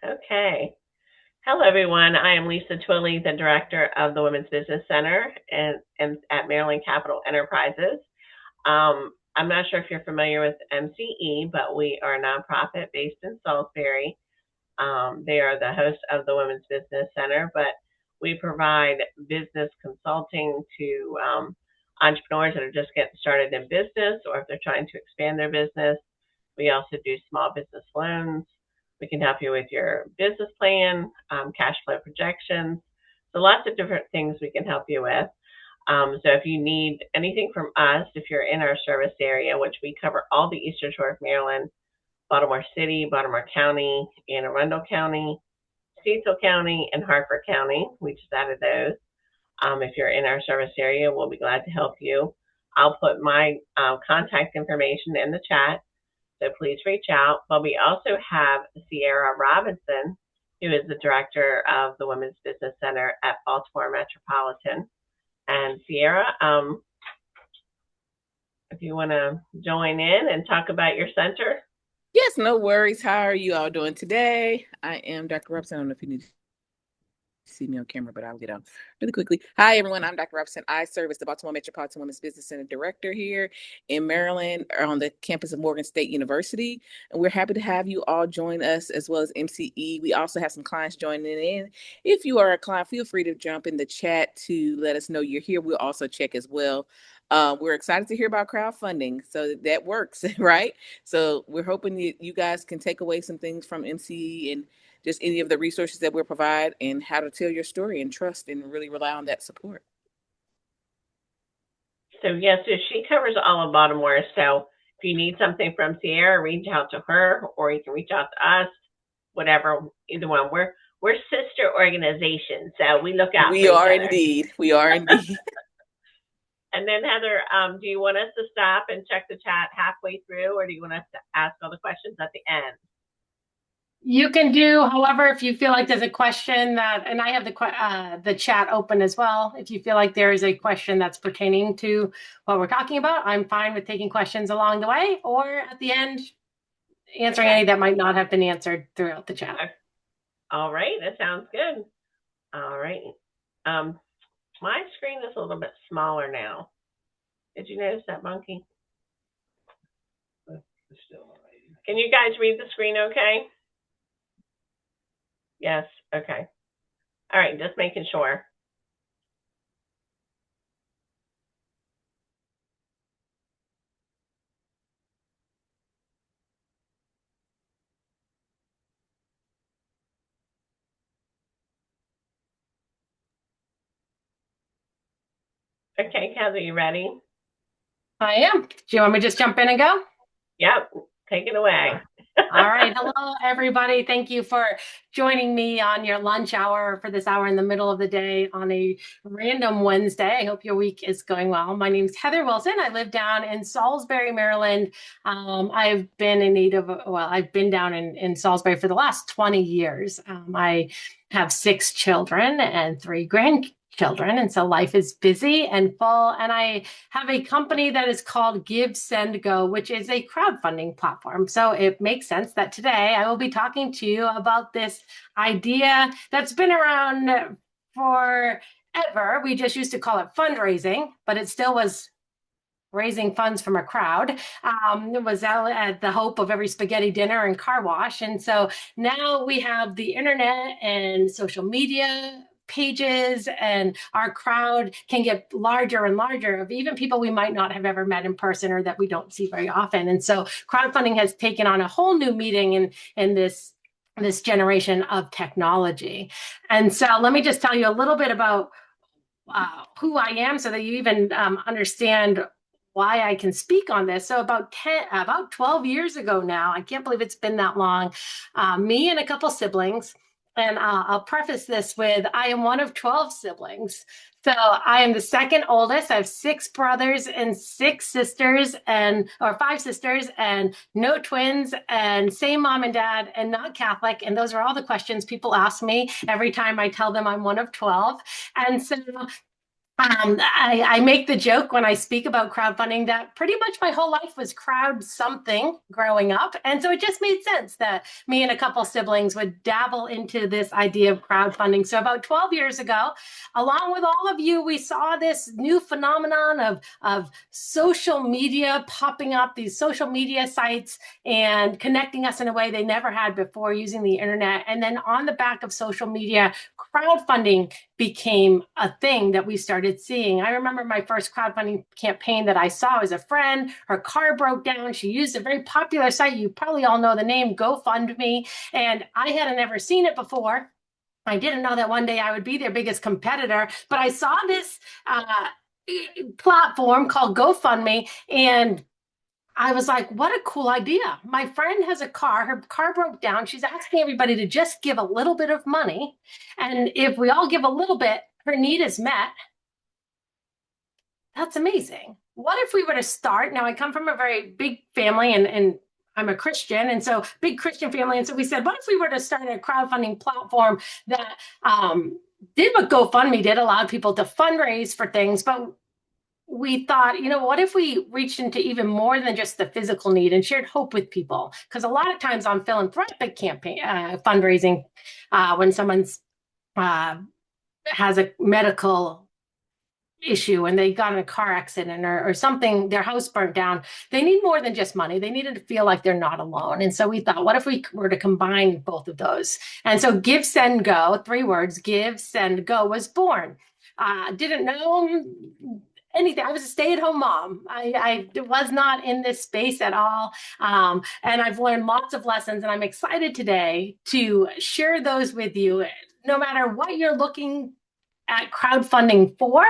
Okay. Hello, everyone. I am Lisa Twilley, the director of the Women's Business Center and at Maryland Capital Enterprises. I'm not sure if you're familiar with MCE, but we are a nonprofit based in Salisbury. They are the host of the Women's Business Center, but we provide business consulting to entrepreneurs that are just getting started in business or if they're trying to expand their business. We also do small business loans. We can help you with your business plan, cash flow projections. So lots of different things we can help you with. So if you need anything from us, if you're in our service area, which we cover all the Eastern Shore of Maryland, Baltimore City, Baltimore County, Anne Arundel County, Cecil County, and Hartford County. We just added those. If you're in our service area, we'll be glad to help you. I'll put my contact information in the chat, so please reach out. But we also have Sierra Robinson, who is the director of the Women's Business Center at Baltimore Metropolitan. And Sierra, if you want to join in and talk about your center. Yes, no worries. How are you all doing today? I am Dr. Robinson. I don't know if you need to see me on camera, but I'll get on really quickly. Hi, everyone. I'm Dr. Robinson. I serve as the Baltimore Metropolitan Women's Business Center Director here in Maryland on the campus of Morgan State University. And we're happy to have you all join us as well as MCE. We also have some clients joining in. If you are a client, feel free to jump in the chat to let us know you're here. We'll also check as well. We're excited to hear about crowdfunding. So that works, right? So we're hoping that you guys can take away some things from MCE and just any of the resources that we provide and how to tell your story and trust and really rely on that support. So yes, she covers all of Baltimore. So if you need something from Sierra, reach out to her, or you can reach out to us, whatever, either one. We're sister organizations, so we look out for each other. Indeed. We are indeed. And then Heather, do you want us to stop and check the chat halfway through, or do you want us to ask all the questions at the end? You can do, however, if you feel like there's a question that, and I have the chat open as well. If you feel like there is a question that's pertaining to what we're talking about, I'm fine with taking questions along the way, or at the end, answering any that might not have been answered throughout the chat. All right, that sounds good. All right. My screen is a little bit smaller now. Did you notice that, Monkey? Can you guys read the screen okay? Yes, okay. All right, just making sure. Okay, Heather, you ready? I am. Do you want me to just jump in and go? Yep, take it away. All right. Hello, everybody. Thank you for joining me on your lunch hour for this hour in the middle of the day on a random Wednesday. I hope your week is going well. My name is Heather Wilson. I live down in Salisbury, Maryland. I've been down in Salisbury for the last 20 years. I have 6 children and 3 grandchildren. And so life is busy and full. And I have a company that is called GiveSendGo, which is a crowdfunding platform. So it makes sense that today I will be talking to you about this idea that's been around forever. We just used to call it fundraising, but it still was raising funds from a crowd. It was at the hope of every spaghetti dinner and car wash. And so now we have the internet and social media pages, and our crowd can get larger and larger of even people we might not have ever met in person or that we don't see very often. And so crowdfunding has taken on a whole new meaning in this generation of technology. And so let me just tell you a little bit about who I am so that you even understand why I can speak on this. So about 12 years ago now, I can't believe it's been that long, me and a couple siblings. And I'll preface this with, I am one of 12 siblings. So I am the second oldest. I have 6 brothers and 6 sisters, or 5 sisters, and no twins, and same mom and dad, and not Catholic. And those are all the questions people ask me every time I tell them I'm one of 12. And so I make the joke when I speak about crowdfunding that pretty much my whole life was crowd something growing up. And so it just made sense that me and a couple siblings would dabble into this idea of crowdfunding. So about 12 years ago, along with all of you, we saw this new phenomenon of social media popping up, these social media sites, and connecting us in a way they never had before using the internet. And then on the back of social media, crowdfunding became a thing that we started seeing. I remember my first crowdfunding campaign that I saw as a friend. Her car broke down. She used a very popular site. You probably all know the name, GoFundMe. And I hadn't ever seen it before. I didn't know that one day I would be their biggest competitor, but I saw this platform called GoFundMe, and I was like, what a cool idea. My friend has a car. Her car broke down. She's asking everybody to just give a little bit of money. And if we all give a little bit, her need is met. That's amazing. What if we were to start? Now, I come from a very big family, and I'm a Christian, and so big Christian family. And so we said, what if we were to start a crowdfunding platform that did what GoFundMe did, allowed people to fundraise for things, but we thought, what if we reached into even more than just the physical need and shared hope with people? Because a lot of times on philanthropic campaign fundraising, when someone's has a medical issue and they got in a car accident or something, their house burnt down, they need more than just money. They needed to feel like they're not alone. And so we thought, what if we were to combine both of those? And so GiveSendGo, 3 words, GiveSendGo, was born. Didn't know anything. I was a stay-at-home mom. I was not in this space at all. And I've learned lots of lessons, and I'm excited today to share those with you. No matter what you're looking at crowdfunding for,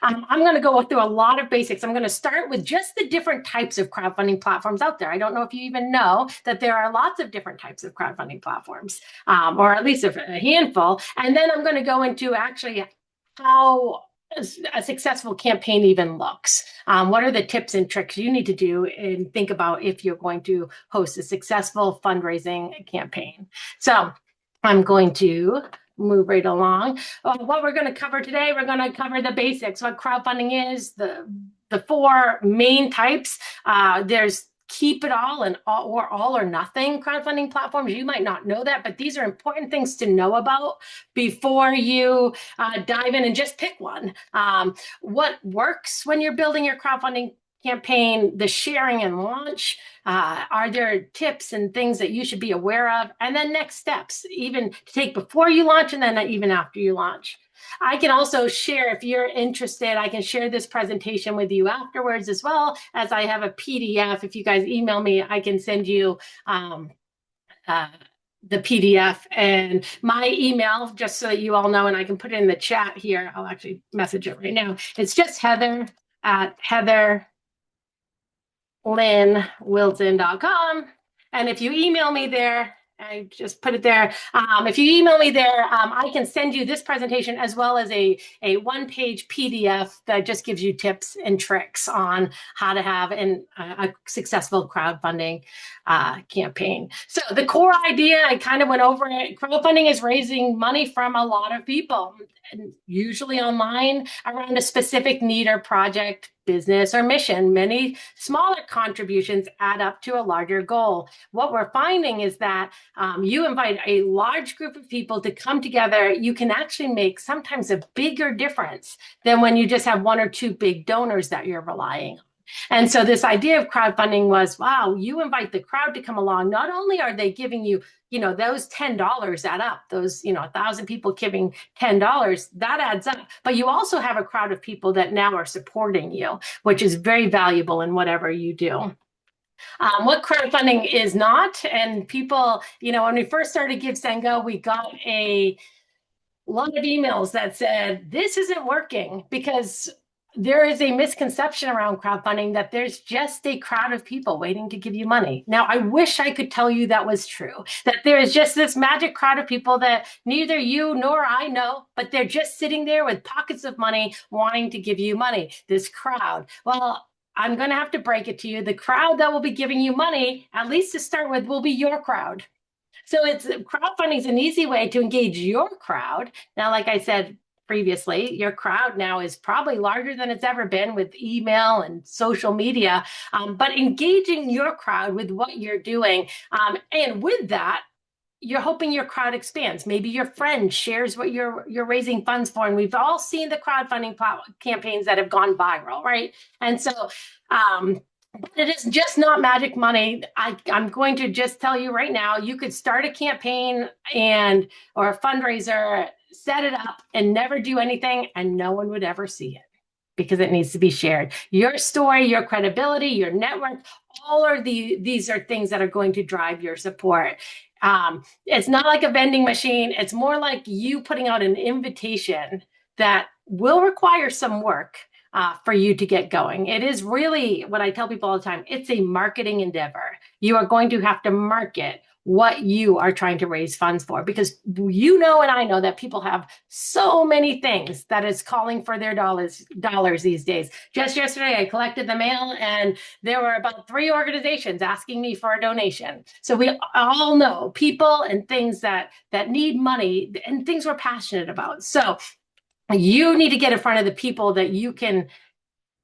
I'm going to go through a lot of basics. I'm going to start with just the different types of crowdfunding platforms out there. I don't know if you even know that there are lots of different types of crowdfunding platforms, or at least a handful. And then I'm going to go into actually how a successful campaign even looks. What are the tips and tricks you need to do and think about if you're going to host a successful fundraising campaign? So I'm going to move right along. What we're going to cover today, we're going to cover the basics, what crowdfunding is, the 4 main types. There's keep it all and all or nothing crowdfunding platforms. You might not know that, but these are important things to know about before you dive in and just pick one. What works when you're building your crowdfunding campaign, the sharing and launch, are there tips and things that you should be aware of? And then next steps, even to take before you launch and then even after you launch. I can also share, if you're interested, I can share this presentation with you afterwards, as well as I have a PDF. If you guys email me, I can send you the PDF and my email, just so that you all know, and I can put it in the chat here. I'll actually message it right now. It's just heather@heatherlynwilson.com. And if you email me there, I just put it there. If you email me there, I can send you this presentation as well as a 1-page PDF that just gives you tips and tricks on how to have a successful crowdfunding campaign. So the core idea, I kind of went over it. Crowdfunding is raising money from a lot of people, and usually online around a specific need or project, business, or mission. Many smaller contributions add up to a larger goal. What we're finding is that you invite a large group of people to come together, you can actually make sometimes a bigger difference than when you just have 1 or 2 big donors that you're relying on. And so this idea of crowdfunding was, wow, you invite the crowd to come along. Not only are they giving you, those $10 add up, those, 1,000 people giving $10, that adds up. But you also have a crowd of people that now are supporting you, which is very valuable in whatever you do. What crowdfunding is not, and people, when we first started GiveSendGo, we got a lot of emails that said, this isn't working, because there is a misconception around crowdfunding that there's just a crowd of people waiting to give you money. Now, I wish I could tell you that was true, that there is just this magic crowd of people that neither you nor I know, but they're just sitting there with pockets of money wanting to give you money, this crowd. Well, I'm going to have to break it to you. The crowd that will be giving you money, at least to start with, will be your crowd. So crowdfunding is an easy way to engage your crowd. Now, like I said, previously. Your crowd now is probably larger than it's ever been with email and social media, but engaging your crowd with what you're doing. And with that, you're hoping your crowd expands. Maybe your friend shares what you're raising funds for. And we've all seen the crowdfunding campaigns that have gone viral, right? And so it is just not magic money. I'm going to just tell you right now, you could start a campaign or a fundraiser, set it up and never do anything, and no one would ever see it because it needs to be shared. Your story, your credibility, your network, these are things that are going to drive your support. It's not like a vending machine. It's more like you putting out an invitation that will require some work for you to get going. It is really what I tell people all the time. It's a marketing endeavor. You are going to have to market what you are trying to raise funds for, because you know and I know that people have so many things that is calling for their dollars these days. Just yesterday, I collected the mail and there were about 3 organizations asking me for a donation. So we all know people and things that need money and things we're passionate about. So you need to get in front of the people that you can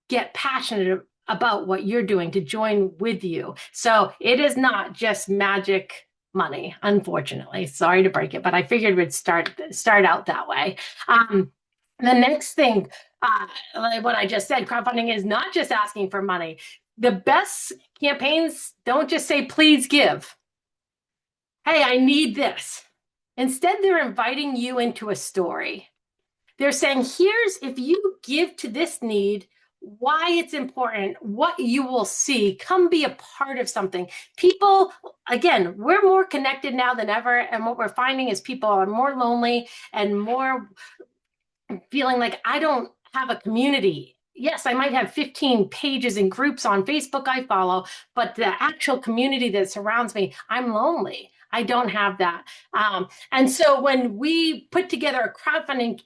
get passionate about what you're doing to join with you. So it is not just magic money, unfortunately. Sorry to break it, but I figured we'd start out that way. The next thing, like what I just said, crowdfunding is not just asking for money. The best campaigns don't just say, please give. Hey, I need this. Instead, they're inviting you into a story. They're saying, if you give to this need, why it's important, what you will see, come be a part of something. People, again, we're more connected now than ever. And what we're finding is people are more lonely and more feeling like I don't have a community. Yes, I might have 15 pages and groups on Facebook I follow, but the actual community that surrounds me, I'm lonely. I don't have that. And so when we put together a crowdfunding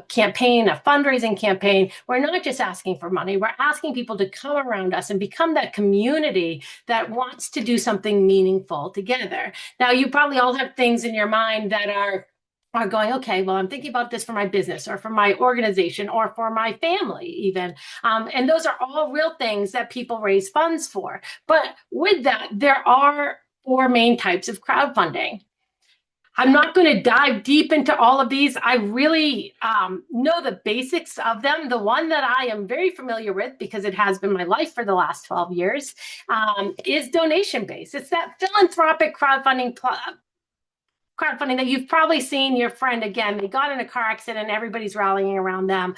campaign, a fundraising campaign, we're not just asking for money. We're asking people to come around us and become that community that wants to do something meaningful together. Now, you probably all have things in your mind that are going, okay, well, I'm thinking about this for my business or for my organization or for my family even. And those are all real things that people raise funds for. But with that, there are 4 main types of crowdfunding. I'm not going to dive deep into all of these. I really know the basics of them. The one that I am very familiar with, because it has been my life for the last 12 years, is donation-based. It's that philanthropic crowdfunding that you've probably seen. Your friend, again, they got in a car accident, everybody's rallying around them.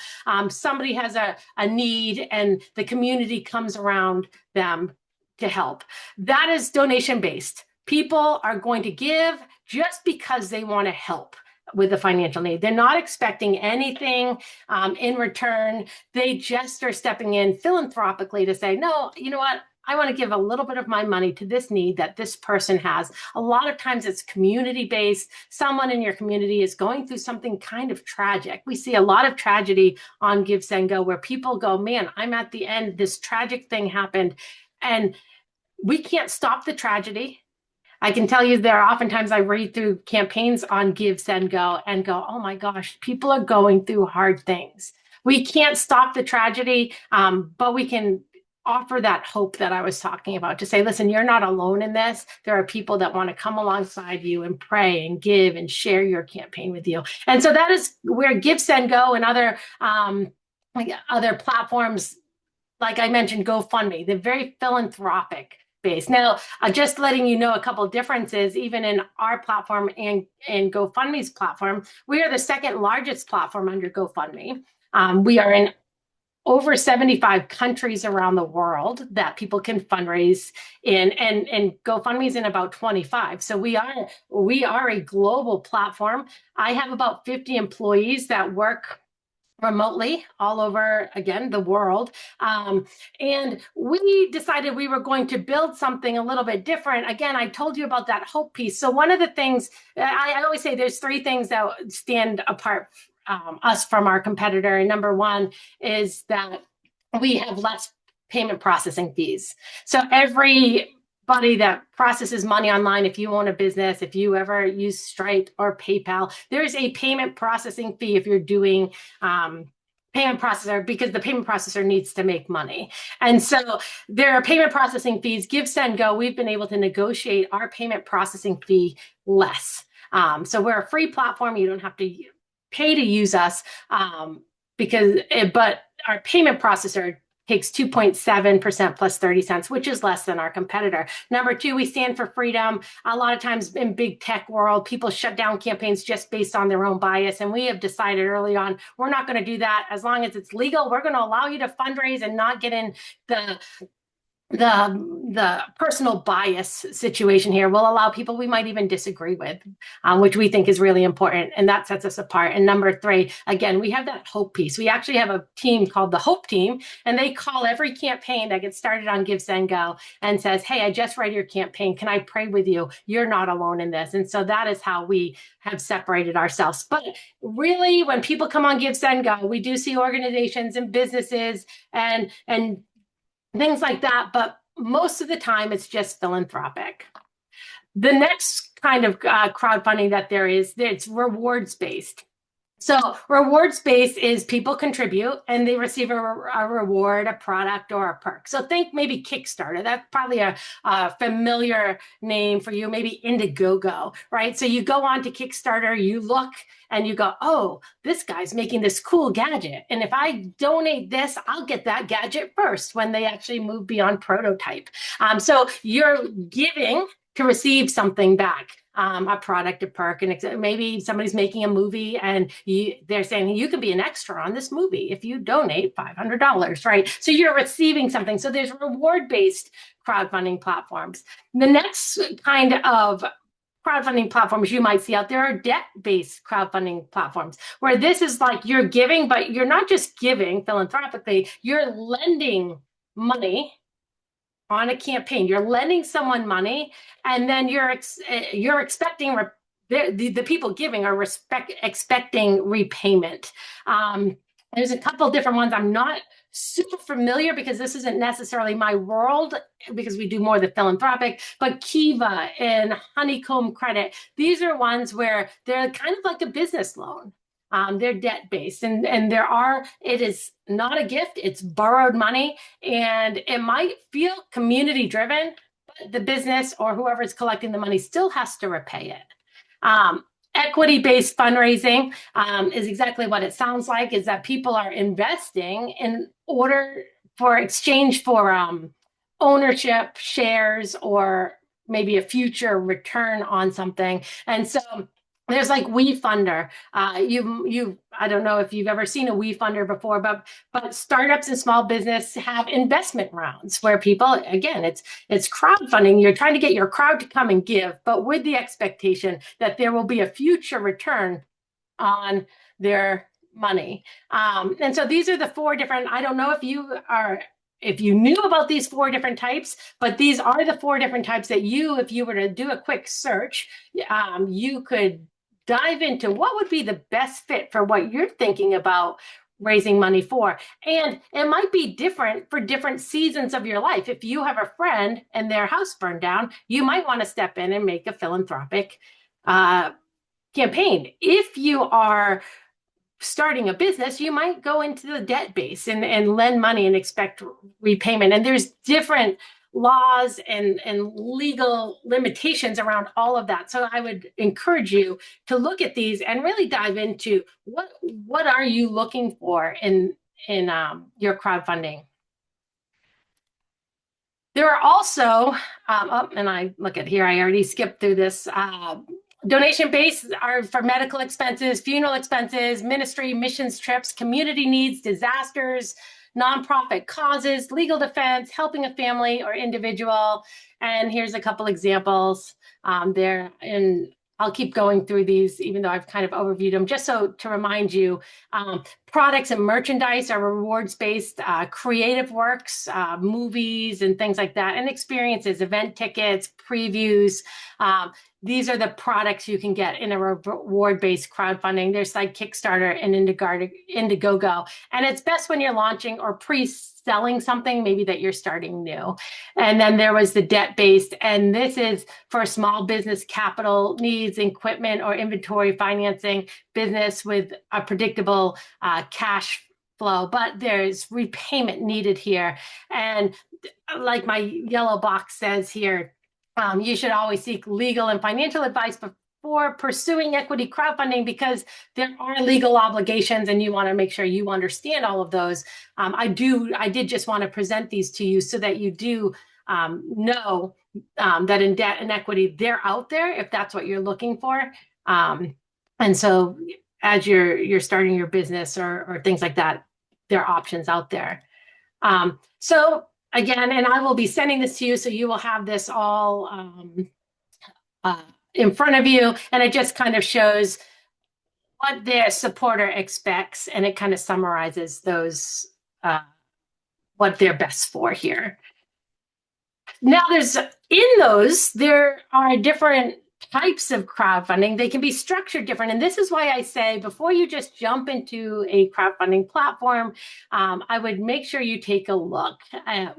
Somebody has a need and the community comes around them to help. That is donation-based. People are going to give just because they want to help with the financial need. They're not expecting anything in return. They just are stepping in philanthropically to say, no, you know what? I want to give a little bit of my money to this need that this person has. A lot of times it's community-based. Someone in your community is going through something kind of tragic. We see a lot of tragedy on GiveSendGo where people go, man, I'm at the end. This tragic thing happened. And we can't stop the tragedy. I can tell you there are oftentimes I read through campaigns on GiveSendGo and go, oh my gosh, people are going through hard things. We can't stop the tragedy, but we can offer that hope that I was talking about to say, listen, you're not alone in this. There are people that want to come alongside you and pray and give and share your campaign with you. And so that is where GiveSendGo and other platforms, like I mentioned, GoFundMe, they're very philanthropic based. Now, just letting you know a couple of differences, even in our platform and GoFundMe's platform, we are the second largest platform under GoFundMe. We are in over 75 countries around the world that people can fundraise in, and GoFundMe's in about 25. So we are a global platform. I have about 50 employees that work remotely all over, again, the world. And we decided we were going to build something a little bit different. Again, I told you about that hope piece. So one of the things, I always say there's 3 things that stand apart us from our competitor. And number 1 is that we have less payment processing fees. So every anybody that processes money online, if you own a business, if you ever use Stripe or PayPal, there's a payment processing fee if you're doing payment processor, because the payment processor needs to make money. And so there are payment processing fees. GiveSendGo, we've been able to negotiate our payment processing fee less. So we're a free platform. You don't have to pay to use us, but our payment processor takes 2.7% plus 30 cents, which is less than our competitor. Number two, we stand for freedom. A lot of times in big tech world, people shut down campaigns just based on their own bias. And we have decided early on, we're not going to do that. As long as it's legal, we're going to allow you to fundraise and not get in the personal bias situation here. Will allow people we might even disagree with, which we think is really important, and that sets us apart. And number three, again, we have that hope piece. We actually have a team called the Hope Team, and they call every campaign that gets started on GiveSendGo and says, hey, I just read your campaign. Can I pray with you? You're not alone in this. And so that is how we have separated ourselves. But really, when people come on GiveSendGo, we do see organizations and businesses and things like that, but most of the time it's just philanthropic. The next kind of crowdfunding that there is, it's rewards-based. So rewards-based is people contribute and they receive a reward, a product, or a perk. So think maybe Kickstarter. That's probably a familiar name for you, maybe Indiegogo, right? So you go on to Kickstarter, you look and you go, oh, this guy's making this cool gadget. And if I donate this, I'll get that gadget first when they actually move beyond prototype. So you're giving to receive something back. A product, a perk, and maybe somebody's making a movie and they're saying you can be an extra on this movie if you donate $500, right? So you're receiving something. So there's reward-based crowdfunding platforms. The next kind of crowdfunding platforms you might see out there are debt-based crowdfunding platforms, where this is like you're giving, but you're not just giving philanthropically, you're lending money on a campaign. You're lending someone money, and then you're expecting the people giving are expecting repayment. There's a couple different ones. I'm not super familiar because this isn't necessarily my world, because we do more of the philanthropic, but Kiva and Honeycomb Credit, these are ones where they're kind of like a business loan. They're debt-based, and it is not a gift, it's borrowed money, and it might feel community-driven, but the business or whoever's collecting the money still has to repay it. Equity-based fundraising is exactly what it sounds like, is that people are investing in order for exchange for ownership, shares, or maybe a future return on something. And so there's like WeFunder. I don't know if you've ever seen a WeFunder before, but startups and small business have investment rounds where people, again, it's crowdfunding. You're trying to get your crowd to come and give, but with the expectation that there will be a future return on their money. And so these are the four different, I don't know if you knew about these four different types, but these are the four different types that if you were to do a quick search, you could dive into what would be the best fit for what you're thinking about raising money for. And it might be different for different seasons of your life. If you have a friend and their house burned down, you might want to step in and make a philanthropic campaign. If you are starting a business, you might go into the debt base and lend money and expect repayment. And there's different laws and legal limitations around all of that. So I would encourage you to look at these and really dive into what are you looking for in your crowdfunding. There are also, and I look at here, I already skipped through this. Donation base are for medical expenses, funeral expenses, ministry, missions trips, community needs, disasters, nonprofit causes, legal defense, helping a family or individual. And here's a couple examples there. And I'll keep going through these, even though I've kind of overviewed them, just so to remind you, products and merchandise are rewards-based, creative works, movies and things like that, and experiences, event tickets, previews. These are the products you can get in a reward-based crowdfunding. There's like Kickstarter and Indiegogo. And it's best when you're launching or pre-selling something, maybe that you're starting new. And then there was the debt-based, and this is for small business capital needs, equipment or inventory financing, business with a predictable cash flow, but there's repayment needed here. And like my yellow box says here, you should always seek legal and financial advice before pursuing equity crowdfunding, because there are legal obligations and you want to make sure you understand all of those. I did just want to present these to you so that you do know that in debt and equity, they're out there if that's what you're looking for. And so as you're starting your business or things like that, there are options out there. So again, and I will be sending this to you, so you will have this all in front of you. And it just kind of shows what their supporter expects, and it kind of summarizes those, what they're best for here. Now there are different types of crowdfunding. They can be structured different. And this is why I say, before you just jump into a crowdfunding platform, I would make sure you take a look at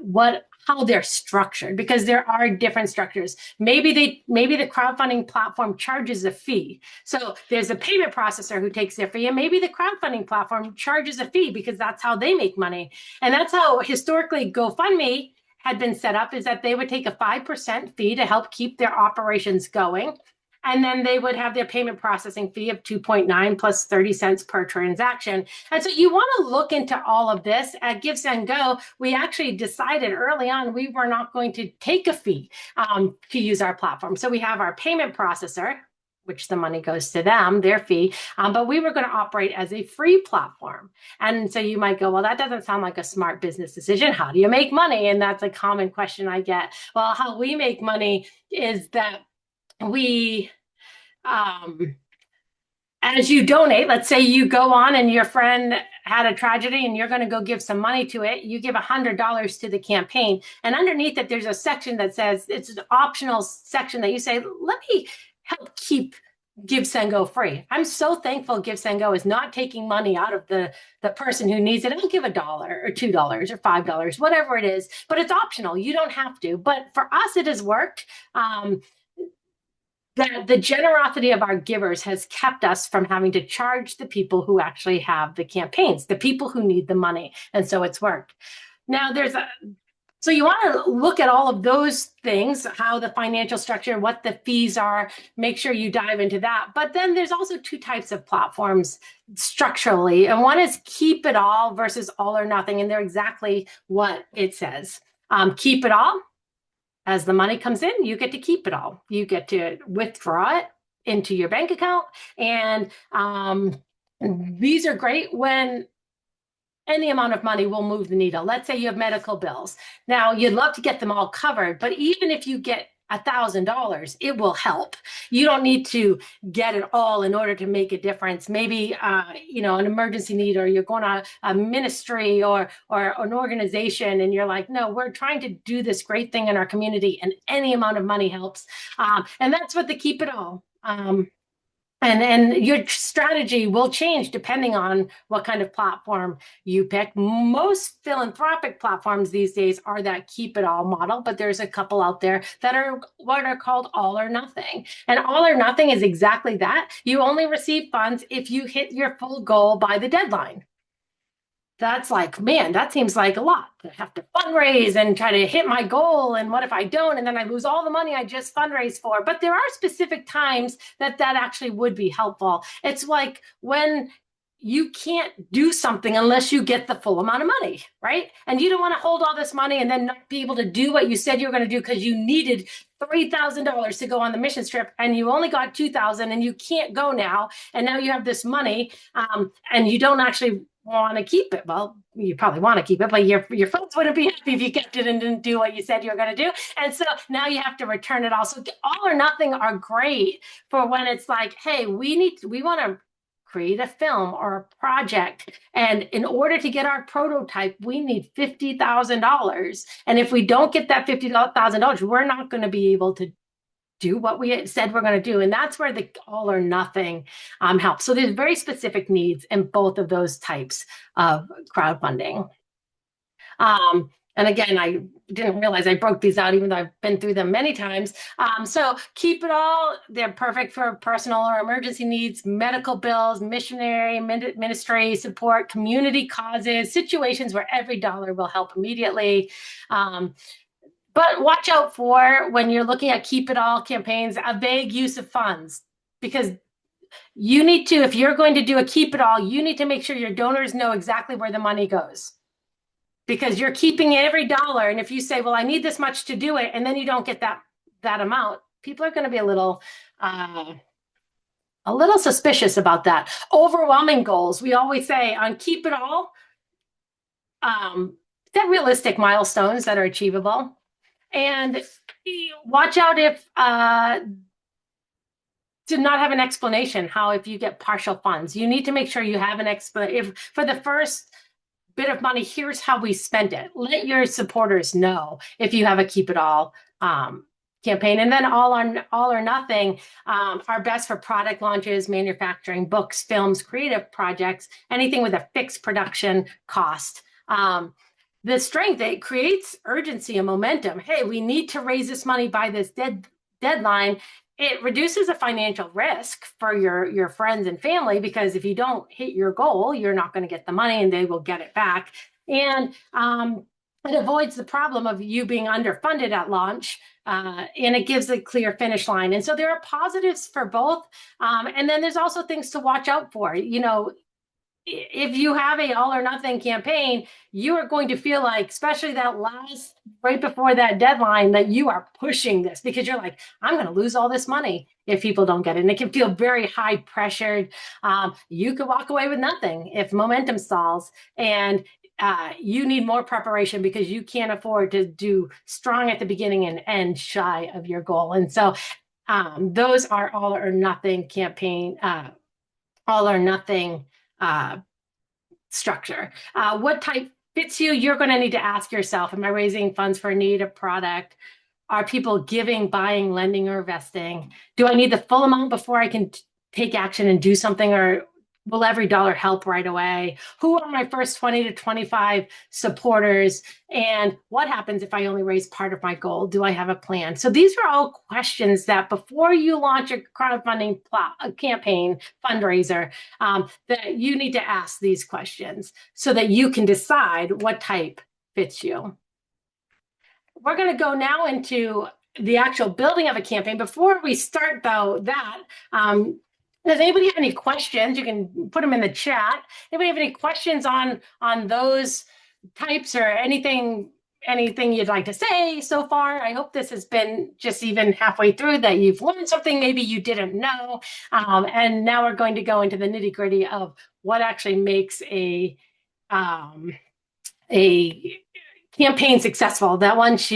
how they're structured, because there are different structures. Maybe the crowdfunding platform charges a fee. So there's a payment processor who takes their fee, and maybe the crowdfunding platform charges a fee because that's how they make money. And that's how historically GoFundMe had been set up, is that they would take a 5% fee to help keep their operations going. And then they would have their payment processing fee of 2.9 plus 30 cents per transaction. And so you want to look into all of this. At GiveSendGo, we actually decided early on we were not going to take a fee to use our platform. So we have our payment processor, which the money goes to them, their fee, but we were going to operate as a free platform. And so you might go, well, that doesn't sound like a smart business decision. How do you make money? And that's a common question I get. Well, how we make money is that we, as you donate, let's say you go on and your friend had a tragedy and you're going to go give some money to it, you give $100 to the campaign. And underneath it, there's a section that says, it's an optional section that you say, let me help keep GiveSendGo free. I'm so thankful GiveSendGo is not taking money out of the person who needs it. I'll give $1 or $2 or $5, whatever it is, but it's optional. You don't have to. But for us, it has worked. The generosity of our givers has kept us from having to charge the people who actually have the campaigns, the people who need the money. And so it's worked. Now so you want to look at all of those things, how the financial structure, what the fees are, make sure you dive into that. But then there's also two types of platforms structurally. And one is keep it all versus all or nothing. And they're exactly what it says. Keep it all. As the money comes in, you get to keep it all. You get to withdraw it into your bank account. And these are great when any amount of money will move the needle. Let's say you have medical bills. Now, you'd love to get them all covered, but even if you get $1,000, it will help. You don't need to get it all in order to make a difference. Maybe, an emergency need, or you're going to a ministry or an organization, and you're like, no, we're trying to do this great thing in our community, and any amount of money helps. And that's what the keep it all. And your strategy will change depending on what kind of platform you pick. Most philanthropic platforms these days are that keep it all model, but there's a couple out there that are what are called all or nothing. And all or nothing is exactly that. You only receive funds if you hit your full goal by the deadline. That's like, man, that seems like a lot. I have to fundraise and try to hit my goal. And what if I don't? And then I lose all the money I just fundraised for. But there are specific times that actually would be helpful. It's like when you can't do something unless you get the full amount of money, right? And you don't want to hold all this money and then not be able to do what you said you were going to do because you needed $3,000 to go on the mission trip and you only got $2,000 and you can't go now. And now you have this money and you don't actually want to keep it. Well, you probably want to keep it, but your folks wouldn't be happy if you kept it and didn't do what you said you were going to do. And so now you have to return it all. So all or nothing are great for when it's like, hey, we want to create a film or a project. And in order to get our prototype, we need $50,000. And if we don't get that $50,000, we're not going to be able to do what we said we're going to do. And that's where the all or nothing helps. So there's very specific needs in both of those types of crowdfunding. And again, I didn't realize I broke these out, even though I've been through them many times. So keep it all. They're perfect for personal or emergency needs, medical bills, missionary, ministry support, community causes, situations where every dollar will help immediately. But watch out for, when you're looking at keep it all campaigns, a vague use of funds, because you need to, if you're going to do a keep it all, you need to make sure your donors know exactly where the money goes, because you're keeping every dollar. And if you say, well, I need this much to do it, and then you don't get that amount, people are going to be a little suspicious about that. Overwhelming goals. We always say on keep it all, set realistic milestones that are achievable. And watch out if to not have an explanation how, if you get partial funds, you need to make sure you have an explanation. If for the first bit of money, here's how we spent it. Let your supporters know if you have a keep it all campaign. And then all or nothing are best for product launches, manufacturing, books, films, creative projects, anything with a fixed production cost. The strength, it creates urgency and momentum. Hey, we need to raise this money by this deadline. It reduces a financial risk for your friends and family, because if you don't hit your goal, you're not going to get the money and they will get it back. And it avoids the problem of you being underfunded at launch, and it gives a clear finish line. And so there are positives for both. And then there's also things to watch out for. If you have a all or nothing campaign, you are going to feel like, especially that last, right before that deadline, that you are pushing this, because you're like, I'm going to lose all this money if people don't get it. And it can feel very high pressured. You could walk away with nothing if momentum stalls, and you need more preparation, because you can't afford to do strong at the beginning and end shy of your goal. And so those are all or nothing campaign, all or nothing structure. What type fits you? You're going to need to ask yourself, am I raising funds for a need, a product? Are people giving, buying, lending, or investing? Do I need the full amount before I can take action and do something, or will every dollar help right away? Who are my first 20 to 25 supporters? And what happens if I only raise part of my goal? Do I have a plan? So these are all questions that before you launch a crowdfunding campaign, fundraiser, that you need to ask these questions so that you can decide what type fits you. We're going to go now into the actual building of a campaign. Before we start, though, does anybody have any questions? You can put them in the chat. Anybody have any questions on those types, or anything you'd like to say so far? I hope this has been just even halfway through that you've learned something maybe you didn't know. And now we're going to go into the nitty gritty of what actually makes a campaign successful. That once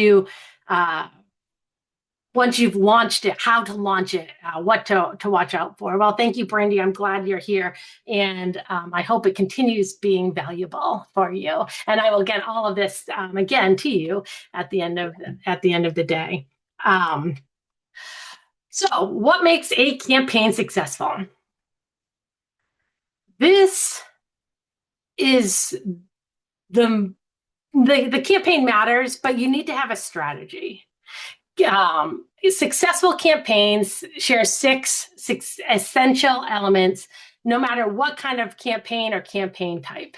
you've launched it, how to launch it, what to watch out for. Well, thank you, Brandy. I'm glad you're here. And I hope it continues being valuable for you. And I will get all of this again to you at the end of the day. So what makes a campaign successful? This is the campaign matters, but you need to have a strategy. Successful campaigns share six essential elements, no matter what kind of campaign or campaign type.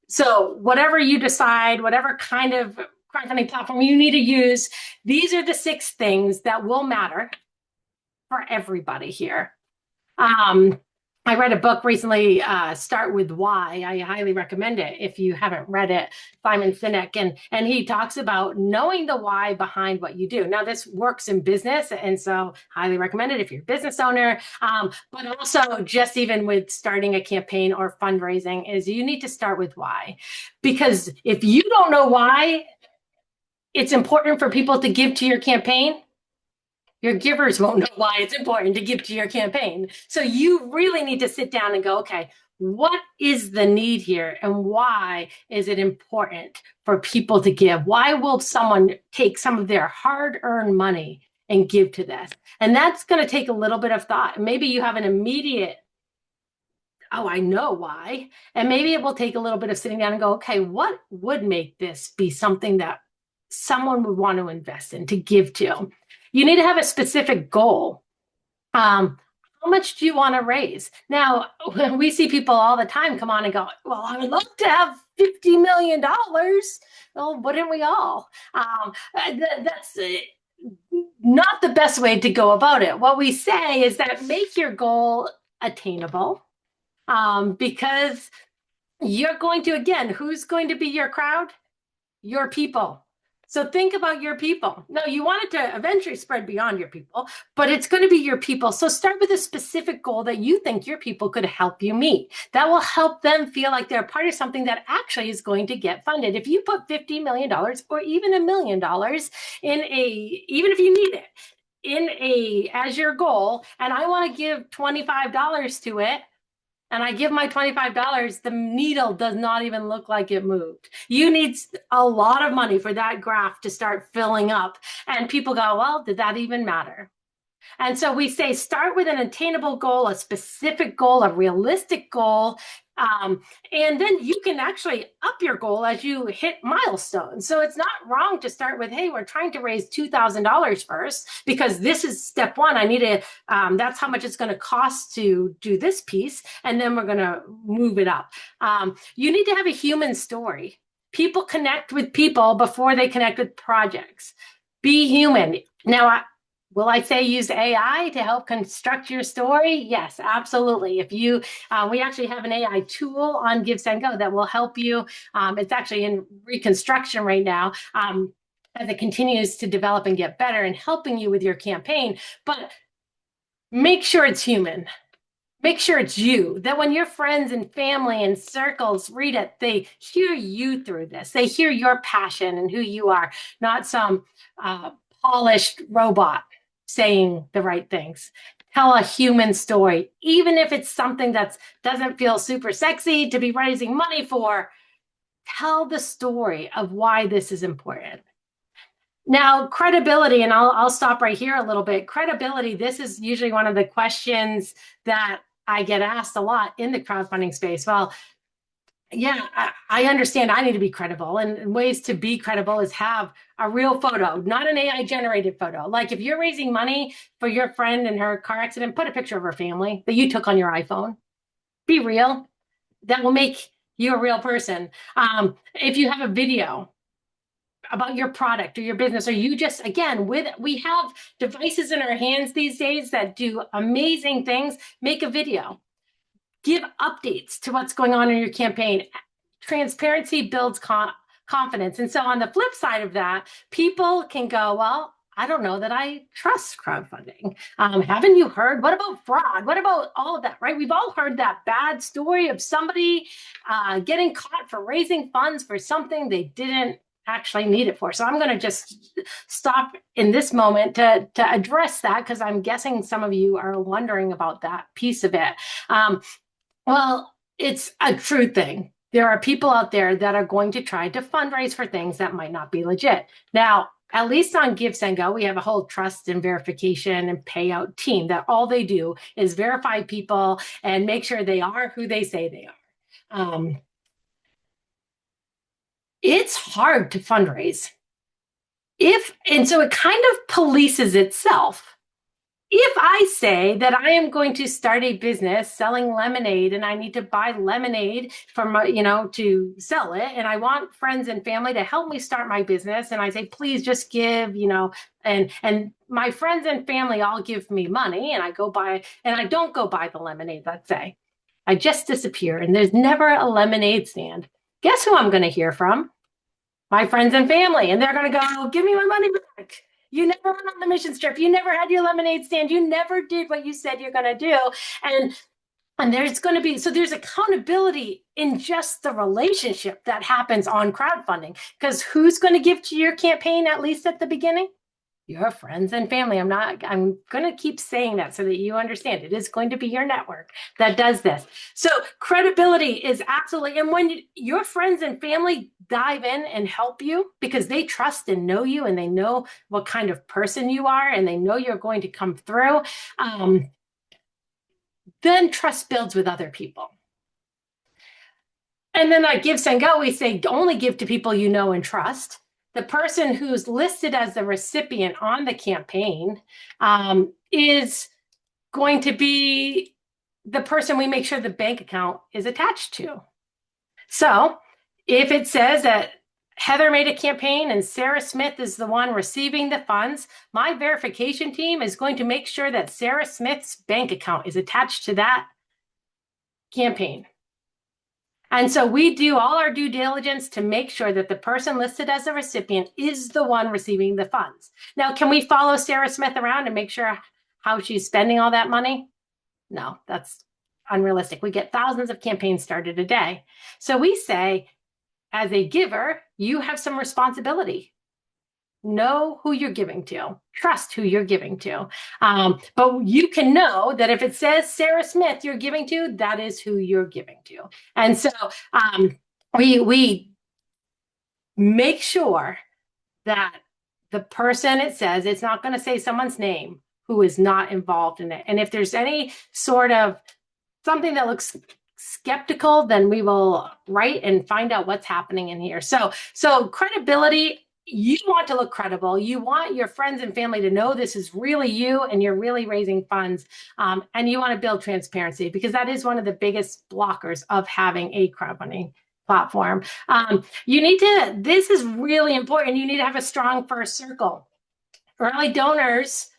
So whatever you decide, whatever kind of crowdfunding platform you need to use, these are the 6 things that will matter for everybody here. I read a book recently, Start With Why. I highly recommend it if you haven't read it, Simon Sinek. And he talks about knowing the why behind what you do. Now, this works in business, and so highly recommend it if you're a business owner. But also just even with starting a campaign or fundraising, is you need to start with why. Because if you don't know why it's important for people to give to your campaign, your givers won't know why it's important to give to your campaign. So you really need to sit down and go, okay, what is the need here and why is it important for people to give? Why will someone take some of their hard-earned money and give to this? And that's going to take a little bit of thought. Maybe you have an immediate, oh, I know why. And maybe it will take a little bit of sitting down and go, okay, what would make this be something that someone would want to invest in, to give to? You need to have a specific goal. How much do you want to raise? Now, we see people all the time come on and go, well, I would love to have $50 million. Well, wouldn't we all? That's not the best way to go about it. What we say is that make your goal attainable, because you're going to, again, who's going to be your crowd? Your people. So think about your people. No, you want it to eventually spread beyond your people, but it's going to be your people. So start with a specific goal that you think your people could help you meet. That will help them feel like they're part of something that actually is going to get funded. If you put $50 million or even $1 million in even if you need it, as your goal, and I want to give $25 to it, and I give my $25, the needle does not even look like it moved. You need a lot of money for that graph to start filling up. And people go, well, did that even matter? And so we say, start with an attainable goal, a specific goal, a realistic goal. And then you can actually up your goal as you hit milestones. So it's not wrong to start with, hey, we're trying to raise $2,000 first, because this is step one. I need to, that's how much it's going to cost to do this piece. And then we're going to move it up. You need to have a human story. People connect with people before they connect with projects. Be human. Now, will I say use AI to help construct your story? Yes, absolutely. If you, we actually have an AI tool on GiveSendGo that will help you. It's actually in reconstruction right now, as it continues to develop and get better and helping you with your campaign. But make sure it's human. Make sure it's you, that when your friends and family and circles read it, they hear you through this. They hear your passion and who you are, not some polished robot saying the right things. Tell a human story, even if it's something that doesn't feel super sexy to be raising money for. Tell the story of why this is important. Now, credibility, and I'll stop right here a little bit. Credibility, this is usually one of the questions that I get asked a lot in the crowdfunding space. Well, yeah, I understand I need to be credible, and ways to be credible is have a real photo, not an AI generated photo. Like if you're raising money for your friend in her car accident, put a picture of her family that you took on your iPhone. Be real. That will make you a real person. If you have a video about your product or your business, or you just, again, we have devices in our hands these days that do amazing things. Make a video. Give updates to what's going on in your campaign. Transparency builds confidence. And so on the flip side of that, people can go, well, I don't know that I trust crowdfunding. Haven't you heard? What about fraud? What about all of that, right? We've all heard that bad story of somebody getting caught for raising funds for something they didn't actually need it for. So I'm going to just stop in this moment to address that, because I'm guessing some of you are wondering about that piece of it. Well, it's a true thing. There are people out there that are going to try to fundraise for things that might not be legit. Now, at least on GiveSendGo, we have a whole trust and verification and payout team that all they do is verify people and make sure they are who they say they are. It's hard to fundraise. And so it kind of polices itself. If I say that I am going to start a business selling lemonade and I need to buy lemonade from, to sell it, and I want friends and family to help me start my business, and I say, please just give, and my friends and family all give me money, and I go buy, and I don't go buy the lemonade, let's say. I just disappear and there's never a lemonade stand. Guess who I'm going to hear from? My friends and family. And they're going to go, give me my money back. You never went on the mission trip. You never had your lemonade stand. You never did what you said you're going to do. And there's going to be, so there's accountability in just the relationship that happens on crowdfunding. Because who's going to give to your campaign, at least at the beginning? your friends and family. I'm going to keep saying that so that you understand it is going to be your network that does this. So credibility is absolutely, and when your friends and family dive in and help you because they trust and know you and they know what kind of person you are and they know you're going to come through, then trust builds with other people. And then at GiveSendGo, we say only give to people you know and trust. The person who's listed as the recipient on the campaign is going to be the person we make sure the bank account is attached to. So if it says that Heather made a campaign and Sarah Smith is the one receiving the funds, my verification team is going to make sure that Sarah Smith's bank account is attached to that campaign. And so we do all our due diligence to make sure that the person listed as the recipient is the one receiving the funds. Now, can we follow Sarah Smith around and make sure how she's spending all that money? No, that's unrealistic. We get thousands of campaigns started a day. So we say, as a giver, you have some responsibility. Know who you're giving to, trust who you're giving to. But you can know that if it says Sarah Smith you're giving to, that is who you're giving to. And so we make sure that the person it says, it's not going to say someone's name who is not involved in it. And if there's any sort of something that looks skeptical, then we will write and find out what's happening in here. So credibility, you want to look credible. You want your friends and family to know this is really you and you're really raising funds. And you want to build transparency because that is one of the biggest blockers of having a crowdfunding platform. This is really important. You need to have a strong first circle. Early donors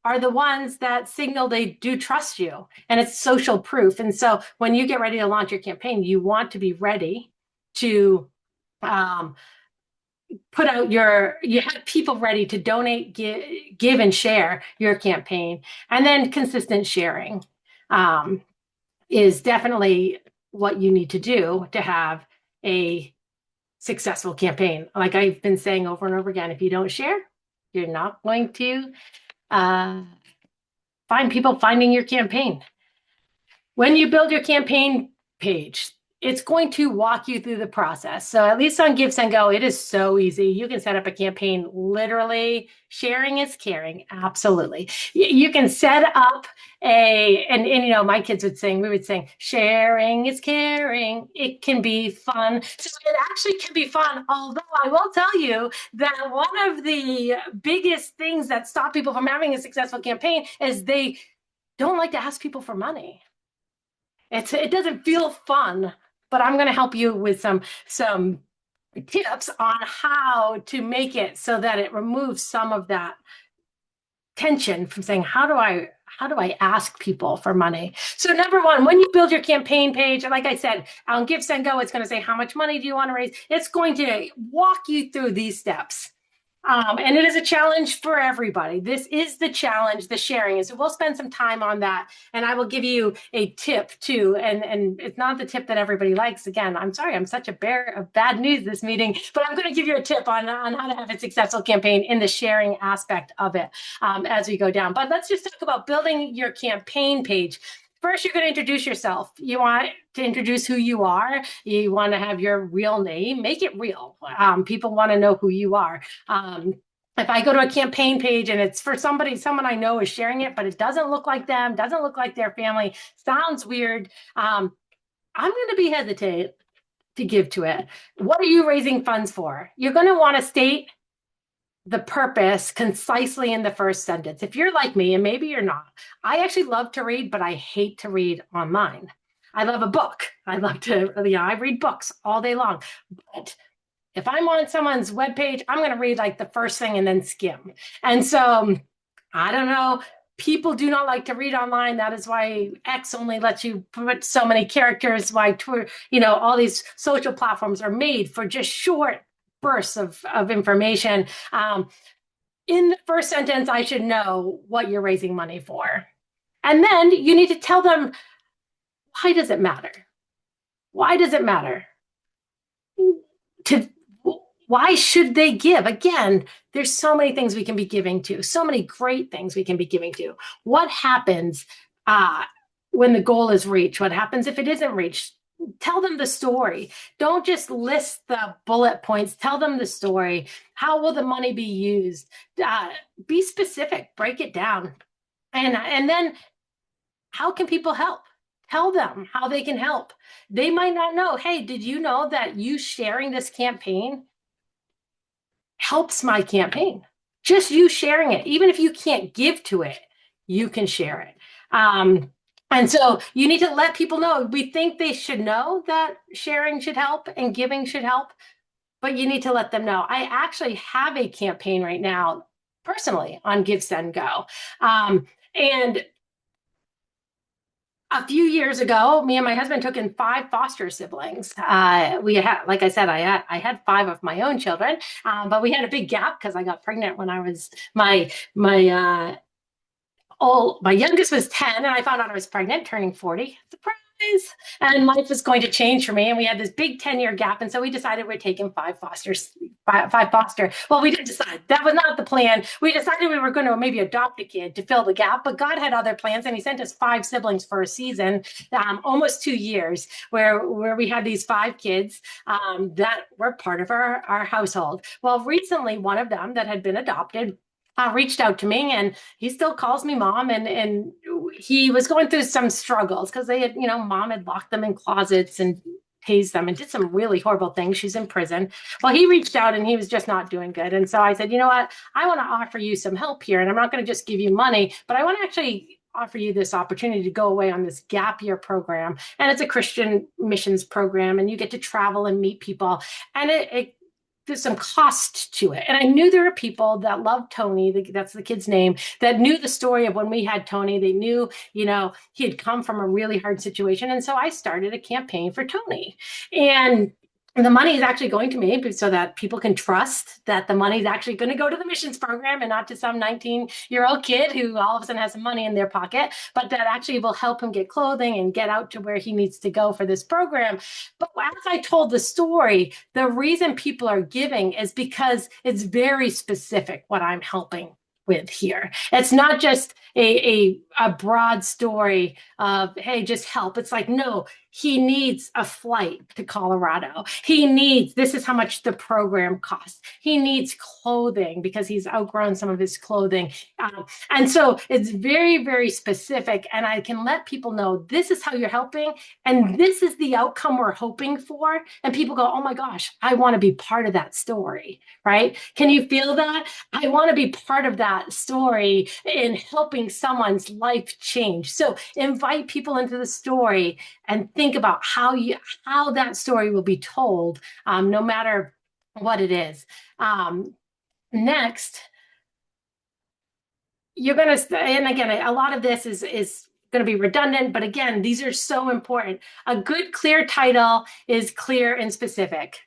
are the ones that signal they do trust you, and it's social proof. And so when you get ready to launch your campaign, you want to be ready to put out you have people ready to donate, give and share your campaign. And then consistent sharing is definitely what you need to do to have a successful campaign. Like I've been saying over and over again, if you don't share, you're not going to find people finding your campaign. When you build your campaign page, it's going to walk you through the process. So at least on GiveSendGo, it is so easy. You can set up a campaign literally. Sharing is caring. Absolutely. You can set up and you know, my kids we would sing, sharing is caring. It can be fun. So it actually can be fun. Although I will tell you that one of the biggest things that stop people from having a successful campaign is they don't like to ask people for money. It doesn't feel fun. But I'm going to help you with some tips on how to make it so that it removes some of that tension from saying, how do I ask people for money? So number one, when you build your campaign page, like I said, on GiveSendGo, it's going to say, how much money do you want to raise? It's going to walk you through these steps. And it is a challenge for everybody. This is the challenge, the sharing. And so we'll spend some time on that. And I will give you a tip too. And it's not the tip that everybody likes. Again, I'm sorry, I'm such a bearer of bad news this meeting, but I'm going to give you a tip on how to have a successful campaign in the sharing aspect of it as we go down. But let's just talk about building your campaign page. First, you're going to introduce yourself. You want to introduce who you are. You want to have your real name. Make it real. People want to know who you are. If I go to a campaign page and it's for someone I know is sharing it, but it doesn't look like them, doesn't look like their family, sounds weird, I'm going to be hesitant to give to it. What are you raising funds for? You're going to want to state the purpose concisely in the first sentence. If you're like me, and maybe you're not, I actually love to read, but I hate to read online. I love a book. I read books all day long. But if I'm on someone's webpage, I'm going to read like the first thing and then skim. And so I don't know. People do not like to read online. That is why X only lets you put so many characters. Why Twitter, all these social platforms are made for just short bursts of information. In the first sentence, I should know what you're raising money for. And then you need to tell them, why does it matter? Why does it matter? Why should they give? Again, there's so many things we can be giving to, so many great things we can be giving to. What happens when the goal is reached? What happens if it isn't reached? Tell them the story. Don't just list the bullet points. Tell them the story. How will the money be used? Be specific. Break it down. And then how can people help? Tell them how they can help. They might not know. Hey, did you know that you sharing this campaign helps my campaign? Just you sharing it, even if you can't give to it, you can share it. And so you need to let people know. We think they should know that sharing should help and giving should help, but you need to let them know. I actually have a campaign right now, personally, on GiveSendGo. And a few years ago, me and my husband took in 5 foster siblings. We had, like I said, I had 5 of my own children, but we had a big gap because I got pregnant when I was my youngest was 10, and I found out I was pregnant, turning 40. Surprise! And life was going to change for me, and we had this big 10-year gap, and so we decided we're taking 5 foster. Well, we didn't decide. That was not the plan. We decided we were going to maybe adopt a kid to fill the gap, but God had other plans, and He sent us 5 siblings for a season, almost 2 years, where we had these 5 kids that were part of our household. Well, recently, one of them that had been adopted reached out to me, and he still calls me mom, and he was going through some struggles because they had, mom had locked them in closets and tased them and did some really horrible things. She's in prison. Well, he reached out and he was just not doing good. And so I said, you know what, I want to offer you some help here, and I'm not going to just give you money, but I want to actually offer you this opportunity to go away on this gap year program. And it's a Christian missions program, and you get to travel and meet people, and there's some cost to it. And I knew there were people that loved Tony, that's the kid's name, that knew the story of when we had Tony. They knew, he had come from a really hard situation. And so I started a campaign for Tony. And the money is actually going to me so that people can trust that the money is actually going to go to the missions program and not to some 19-year-old kid who all of a sudden has some money in their pocket, but that actually will help him get clothing and get out to where he needs to go for this program. But as I told the story, the reason people are giving is because it's very specific what I'm helping with here. It's not just a broad story of, hey, just help. It's like, no, he needs a flight to Colorado. This is how much the program costs. He needs clothing because he's outgrown some of his clothing. And so it's very, very specific. And I can let people know this is how you're helping, and this is the outcome we're hoping for. And people go, oh my gosh, I want to be part of that story, right? Can you feel that? I want to be part of that story in helping someone's life change. So invite people into the story and think about how that story will be told, no matter what it is. Next, you're going to, and again, a lot of this is going to be redundant, but again, these are so important. A good, clear title is clear and specific.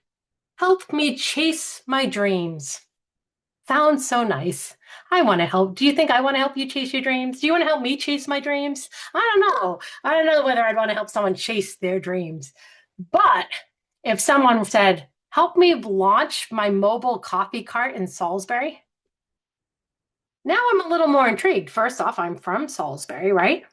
Help me chase my dreams. Sounds so nice. I want to help. Do you think I want to help you chase your dreams? Do you want to help me chase my dreams? I don't know. I don't know whether I'd want to help someone chase their dreams. But if someone said, help me launch my mobile coffee cart in Salisbury, now I'm a little more intrigued. First off, I'm from Salisbury, right?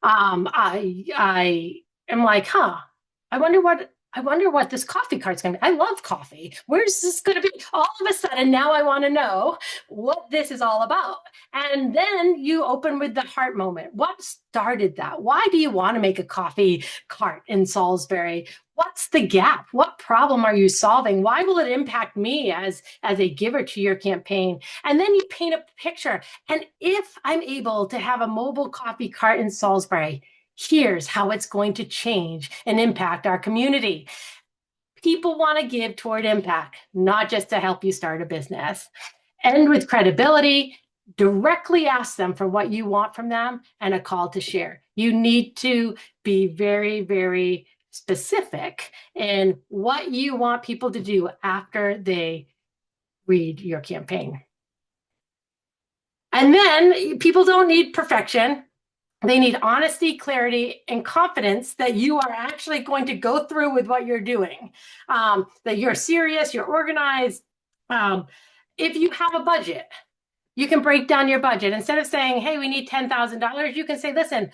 I am like, I wonder what this coffee cart's going to be. I love coffee. Where's this going to be? All of a sudden, now I want to know what this is all about. And then you open with the heart moment. What started that? Why do you want to make a coffee cart in Salisbury? What's the gap? What problem are you solving? Why will it impact me as a giver to your campaign? And then you paint a picture. And if I'm able to have a mobile coffee cart in Salisbury, here's how it's going to change and impact our community. People want to give toward impact, not just to help you start a business. And with credibility, directly ask them for what you want from them and a call to share. You need to be very, very specific in what you want people to do after they read your campaign. And then people don't need perfection. They need honesty, clarity, and confidence that you are actually going to go through with what you're doing, that you're serious, you're organized, If you have a budget, you can break down your budget. Instead of saying, hey, we need $10,000, you can say, listen,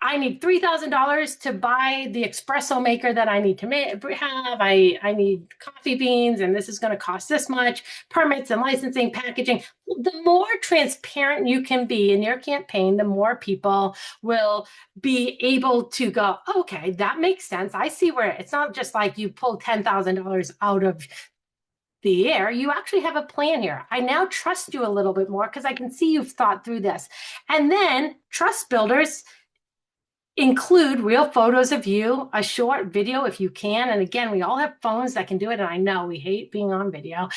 I need $3,000 to buy the espresso maker that I need to have. I need coffee beans, and this is going to cost this much. Permits and licensing, packaging. The more transparent you can be in your campaign, the more people will be able to go, okay, that makes sense. I see where it's not just like you pull $10,000 out of the air. You actually have a plan here. I now trust you a little bit more because I can see you've thought through this. And then trust builders include real photos of you, a short video if you can. And again, we all have phones that can do it. And I know we hate being on video.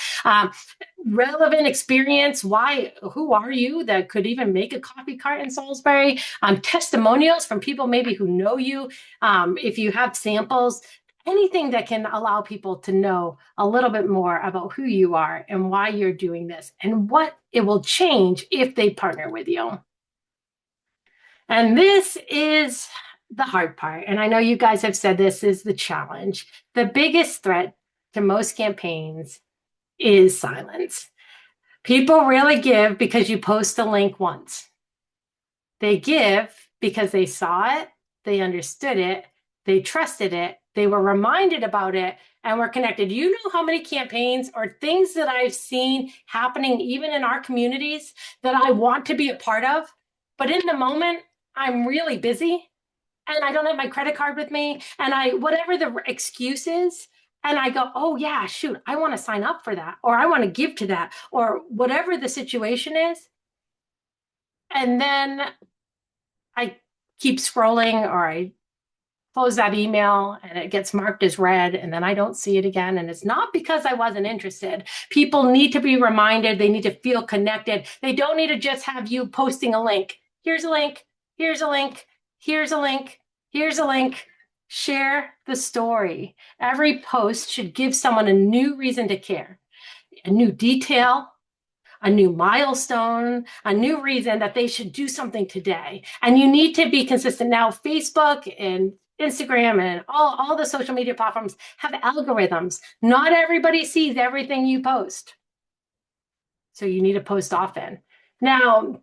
Relevant experience. Who are you that could even make a coffee cart in Salisbury? Testimonials from people maybe who know you. If you have samples, anything that can allow people to know a little bit more about who you are and why you're doing this and what it will change if they partner with you. And this is the hard part. And I know you guys have said this is the challenge. The biggest threat to most campaigns is silence. People really give because you post a link once. They give because they saw it, they understood it, they trusted it, they were reminded about it, and were connected. You know how many campaigns or things that I've seen happening even in our communities that I want to be a part of, but in the moment, I'm really busy and I don't have my credit card with me and whatever the excuse is, and I go, oh yeah, shoot, I want to sign up for that, or I want to give to that, or whatever the situation is. And then I keep scrolling, or I close that email and it gets marked as read, and then I don't see it again. And it's not because I wasn't interested. People need to be reminded. They need to feel connected. They don't need to just have you posting a link. Here's a link. Here's a link. Here's a link. Here's a link. Share the story. Every post should give someone a new reason to care, a new detail, a new milestone, a new reason that they should do something today. And you need to be consistent. Now, Facebook and Instagram and all the social media platforms have algorithms. Not everybody sees everything you post. So you need to post often. Now,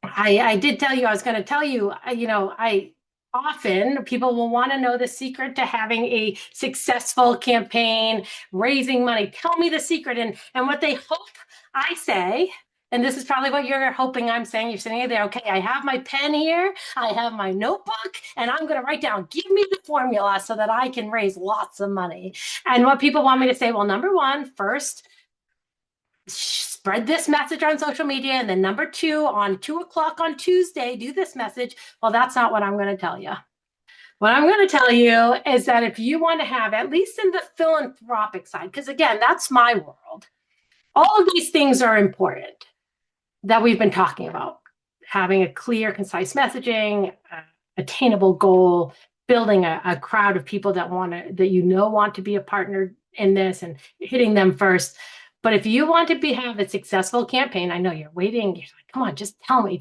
I did tell you, I was going to tell you, often people will want to know the secret to having a successful campaign, raising money. Tell me the secret. And what they hope I say, and this is probably what you're hoping I'm saying, you're sitting there, okay, I have my pen here, I have my notebook, and I'm going to write down, give me the formula so that I can raise lots of money. And what people want me to say, well, number one, first, spread this message on social media, and then number two, on 2:00 on Tuesday, do this message. Well, that's not what I'm going to tell you. What I'm going to tell you is that if you want to have, at least in the philanthropic side, because again, that's my world, all of these things are important that we've been talking about. Having a clear, concise messaging, attainable goal, building a crowd of people that want to be a partner in this, and hitting them first. But if you want to have a successful campaign, I know you're waiting. You're like, come on, just tell me.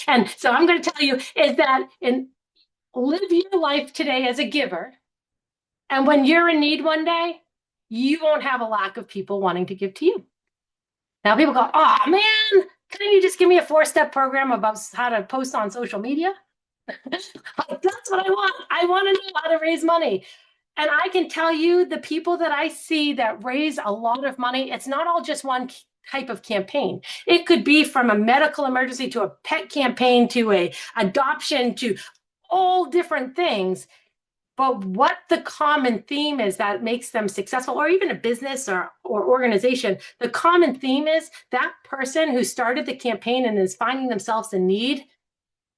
And so I'm going to tell you is that live your life today as a giver. And when you're in need one day, you won't have a lack of people wanting to give to you. Now people go, oh man, couldn't you just give me a 4-step program about how to post on social media? That's what I want. I want to know how to raise money. And I can tell you the people that I see that raise a lot of money, it's not all just one type of campaign. It could be from a medical emergency to a pet campaign to a adoption to all different things. But what the common theme is that makes them successful, or even a business or organization, the common theme is that person who started the campaign and is finding themselves in need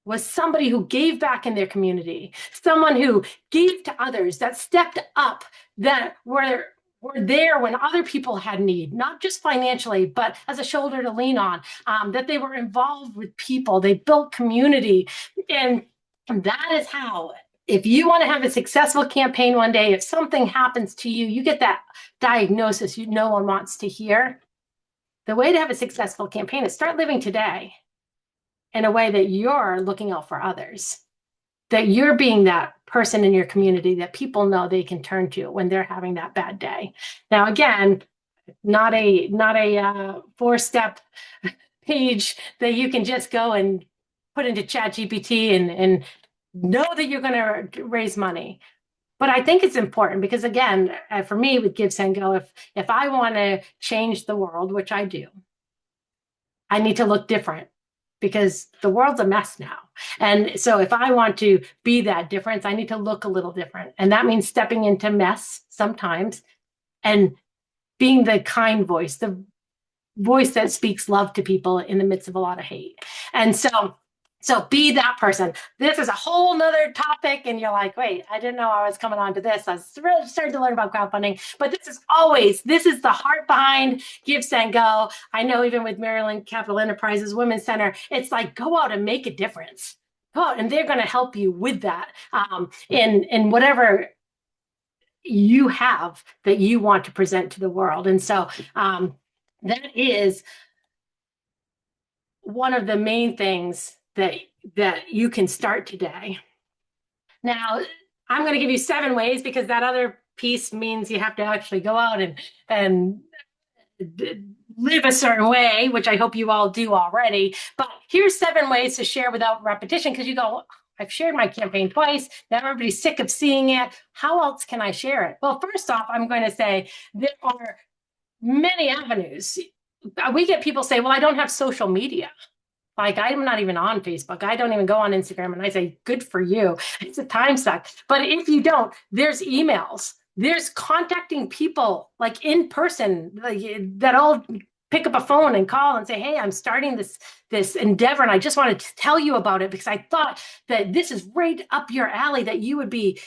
was somebody who gave back in their community, someone who gave to others, that stepped up, that were there when other people had need, not just financially, but as a shoulder to lean on, that they were involved with people, they built community. And that is how, if you want to have a successful campaign one day, if something happens to you, you get that diagnosis no one wants to hear. The way to have a successful campaign is start living today in a way that you're looking out for others, that you're being that person in your community that people know they can turn to when they're having that bad day. Now, again, not a 4-step page that you can just go and put into ChatGPT and know that you're going to raise money. But I think it's important because, again, for me with GiveSendGo, if I want to change the world, which I do, I need to look different because the world's a mess now. And so if I want to be that difference, I need to look a little different. And that means stepping into mess sometimes and being the kind voice, the voice that speaks love to people in the midst of a lot of hate. And so be that person. This is a whole nother topic. And you're like, wait, I didn't know I was coming on to this. I was starting to learn about crowdfunding, but this is the heart behind GiveSendGo. I know even with Maryland Capital Enterprises Women's Center, it's like, go out and make a difference. Go out and they're going to help you with that in whatever you have that you want to present to the world. And so that is one of the main things that you can start today. Now, I'm going to give you 7 ways because that other piece means you have to actually go out and live a certain way, which I hope you all do already. But here's 7 ways to share without repetition, because you go, I've shared my campaign twice. Now everybody's sick of seeing it. How else can I share it? Well, first off, I'm going to say there are many avenues. We get people say, well, I don't have social media. Like, I'm not even on Facebook. I don't even go on Instagram. And I say, good for you. It's a time suck. But if you don't, there's emails. There's contacting people like in person that all pick up a phone and call and say, hey, I'm starting this endeavor. And I just wanted to tell you about it because I thought that this is right up your alley, that you would be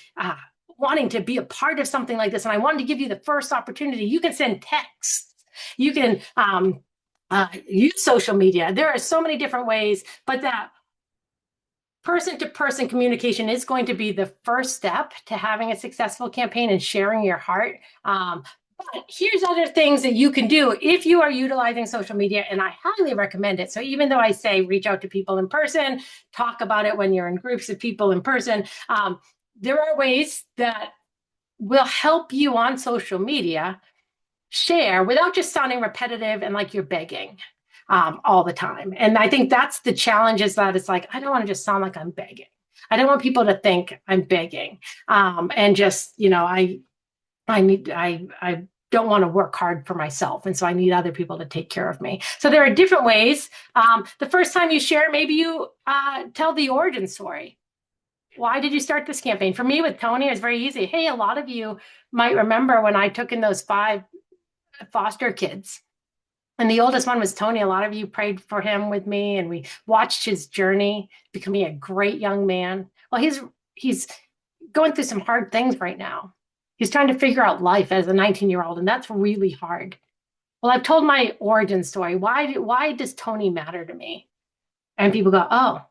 wanting to be a part of something like this. And I wanted to give you the first opportunity. You can send texts. You can use social media. There are so many different ways, but that person-to-person communication is going to be the first step to having a successful campaign and sharing your heart. But here's other things that you can do if you are utilizing social media, and I highly recommend it. So even though I say reach out to people in person, talk about it when you're in groups of people in person, there are ways that will help you on social media share without just sounding repetitive and like you're begging all the time. And I think that's the challenge, is that it's like, I don't want to just sound like I'm begging. I don't want people to think I'm begging. And just, I don't want to work hard for myself. And so I need other people to take care of me. So there are different ways. The first time you share, maybe you tell the origin story. Why did you start this campaign? For me with Tony, it's very easy. Hey, a lot of you might remember when I took in those 5 foster kids. And the oldest one was Tony. A lot of you prayed for him with me, and we watched his journey becoming a great young man. Well, he's going through some hard things right now. He's trying to figure out life as a 19-year-old, and that's really hard. Well, I've told my origin story. Why does Tony matter to me? And people go, oh,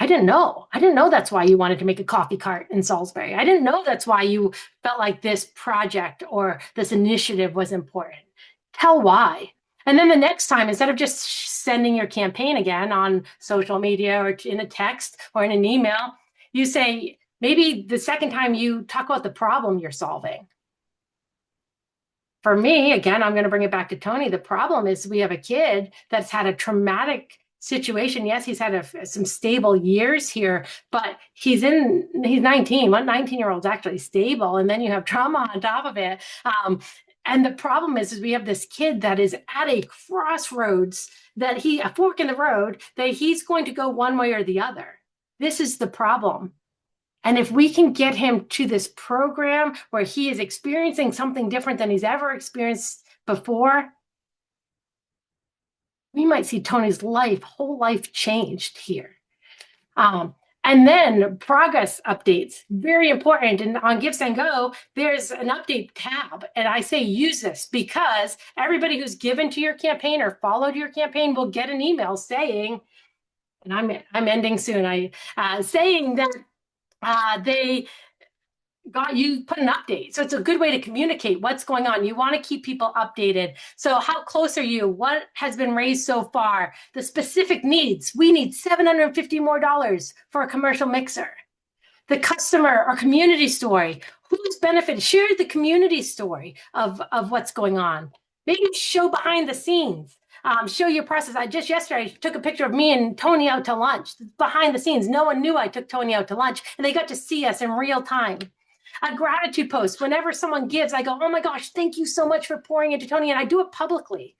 I didn't know. I didn't know that's why you wanted to make a coffee cart in Salisbury. I didn't know that's why you felt like this project or this initiative was important. Tell why. And then the next time, instead of just sending your campaign again on social media or in a text or in an email, you say, maybe the second time you talk about the problem you're solving. For me, again, I'm going to bring it back to Tony. The problem is we have a kid that's had a traumatic situation. Yes, he's had some stable years here, but he's 19. What 19-year-old's actually stable? And then you have trauma on top of it. And the problem is we have this kid that is at a crossroads, a fork in the road, that he's going to go one way or the other. This is the problem. And if we can get him to this program where he is experiencing something different than he's ever experienced before, we might see Tony's whole life changed here. And then progress updates, very important. And on GiveSendGo, there's an update tab. And I say use this because everybody who's given to your campaign or followed your campaign will get an email saying, and I'm ending soon, saying that they you put an update. So it's a good way to communicate what's going on. You want to keep people updated. So how close are you? What has been raised so far? The specific needs. We need $750 more for a commercial mixer. The customer or community story. Who's benefited? Share the community story of what's going on. Maybe show behind the scenes. Show your process. Just yesterday took a picture of me and Tony out to lunch. Behind the scenes, no one knew I took Tony out to lunch, and they got to see us in real time. A gratitude post. Whenever someone gives, I go, "Oh my gosh, thank you so much for pouring into Tony," and I do it publicly,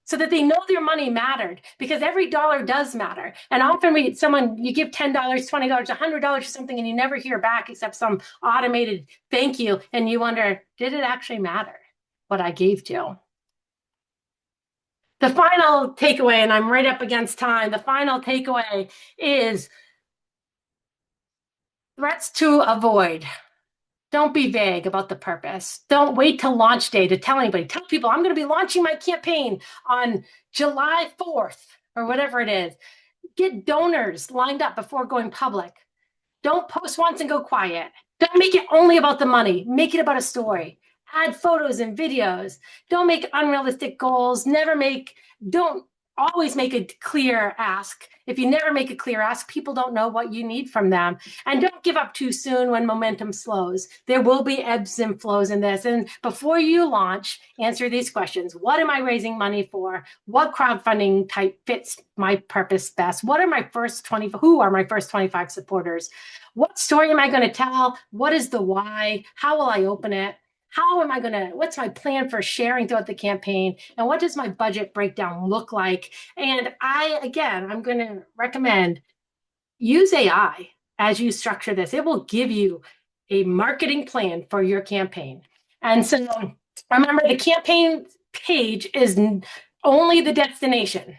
so that they know their money mattered, because every dollar does matter. And often you give $10, $20, $100 or something, and you never hear back except some automated thank you, and you wonder, did it actually matter what I gave to? The final takeaway, and I'm right up against time, the final takeaway is threats to avoid. Don't be vague about the purpose. Don't wait till launch day to tell anybody. Tell people, I'm going to be launching my campaign on July 4th or whatever it is. Get donors lined up before going public. Don't post once and go quiet. Don't make it only about the money. Make it about a story. Add photos and videos. Don't make unrealistic goals. Don't always make a clear ask. If you never make a clear ask, people don't know what you need from them. And don't give up too soon when momentum slows. There will be ebbs and flows in this. And before you launch, answer these questions. What am I raising money for? What crowdfunding type fits my purpose best? Who are my first 25 supporters? What story am I going to tell? What is the why? How will I open it? What's my plan for sharing throughout the campaign? And what does my budget breakdown look like? And I'm going to recommend use AI as you structure this. It will give you a marketing plan for your campaign. And so remember, the campaign page is only the destination.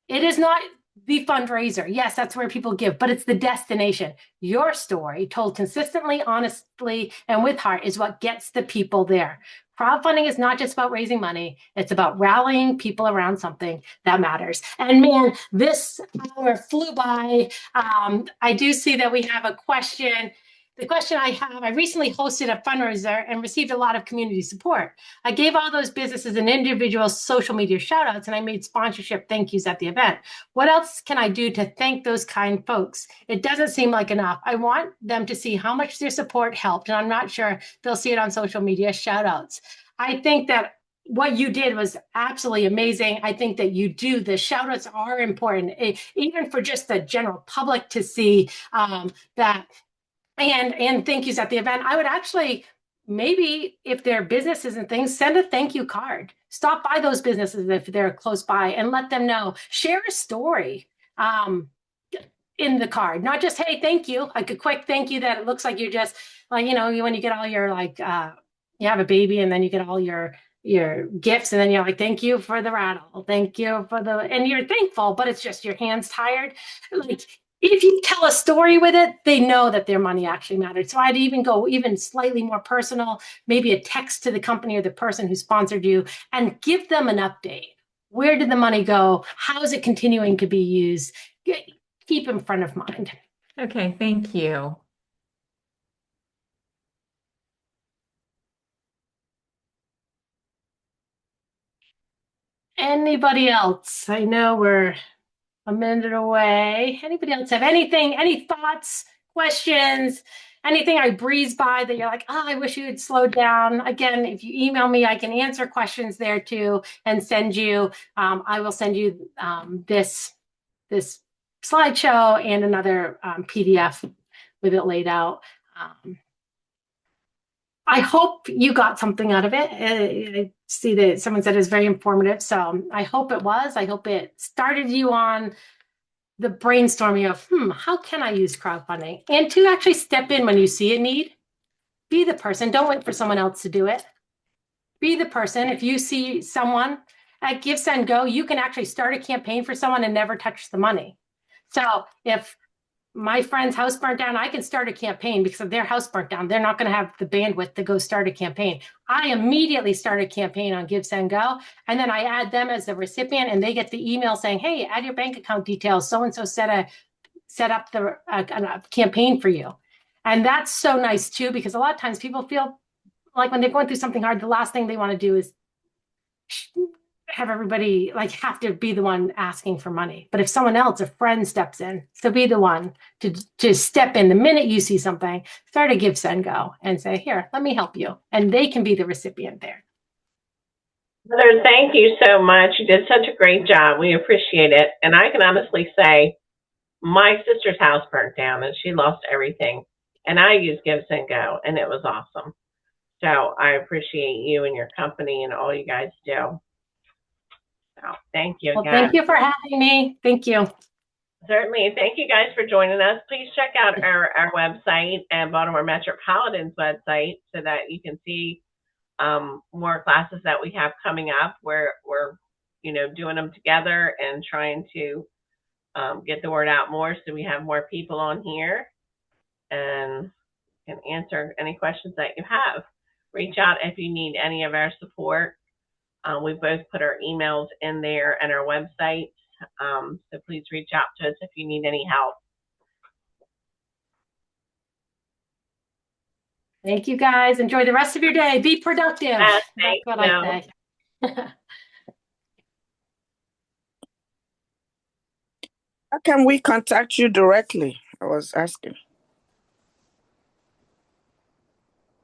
It is not the fundraiser. Yes, that's where people give, but it's the destination. Your story, told consistently, honestly, and with heart, is what gets the people there. Crowdfunding is not just about raising money. It's about rallying people around something that matters. And man, this hour flew by. I do see that we have a question. The question I recently hosted a fundraiser and received a lot of community support. I gave all those businesses and individuals social media shout outs, and I made sponsorship thank yous at the event. What else can I do to thank those kind folks? It doesn't seem like enough. I want them to see how much their support helped, and I'm not sure they'll see it on social media shout outs. I think that what you did was absolutely amazing. I think that the shout outs are important, even for just the general public to see that. And thank yous at the event. I would actually, maybe if they're businesses and things, send a thank you card. Stop by those businesses if they're close by and let them know. Share a story in the card, not just, hey, thank you, like a quick thank you that it looks like you're just like, when you get all your you have a baby and then you get all your gifts and then you're like, thank you for the rattle, thank you for and you're thankful, but it's just your hands tired. Like, if you tell a story with it, they know that their money actually mattered. So I'd even go slightly more personal, maybe a text to the company or the person who sponsored you, and give them an update. Where did the money go? How is it continuing to be used? Keep in front of mind. Okay, thank you. Anybody else? I know we're a minute away. Anybody else have anything, any thoughts, questions, anything I breezed by that you're like, oh, I wish you had slowed down? Again, if you email me, I can answer questions there too and send you, I will send you this slideshow and another PDF with it laid out. I hope you got something out of it. I see that someone said it's very informative. So I hope it was. I hope it started you on the brainstorming of, how can I use crowdfunding? And to actually step in when you see a need. Be the person. Don't wait for someone else to do it. Be the person. If you see someone at GiveSendGo, you can actually start a campaign for someone and never touch the money. So if my friend's house burnt down, I can start a campaign because if their house burnt down, they're not going to have the bandwidth to go start a campaign. I immediately start a campaign on GiveSendGo, and then I add them as the recipient, and they get the email saying, hey, add your bank account details. So-and-so set up a campaign for you. And that's so nice too, because a lot of times people feel like when they're going through something hard, the last thing they want to do is have everybody have to be the one asking for money. But if someone else, a friend, steps in, so be the one to step in the minute you see something, start a GiveSendGo and say, here, let me help you. And they can be the recipient there. Heather, thank you so much. You did such a great job. We appreciate it. And I can honestly say my sister's house burnt down and she lost everything. And I used GiveSendGo and it was awesome. So I appreciate you and your company and all you guys do. So thank you Well, again. thank you for having me. Thank you. Certainly. Thank you guys for joining us. Please check out our website and Baltimore Metropolitan's website so that you can see more classes that we have coming up where we're, doing them together and trying to get the word out more so we have more people on here and can answer any questions that you have. Reach out if you need any of our support. We both put our emails in there and our website. So please reach out to us if you need any help. Thank you, guys. Enjoy the rest of your day. Be productive. That's what I say. How can we contact you directly? I was asking.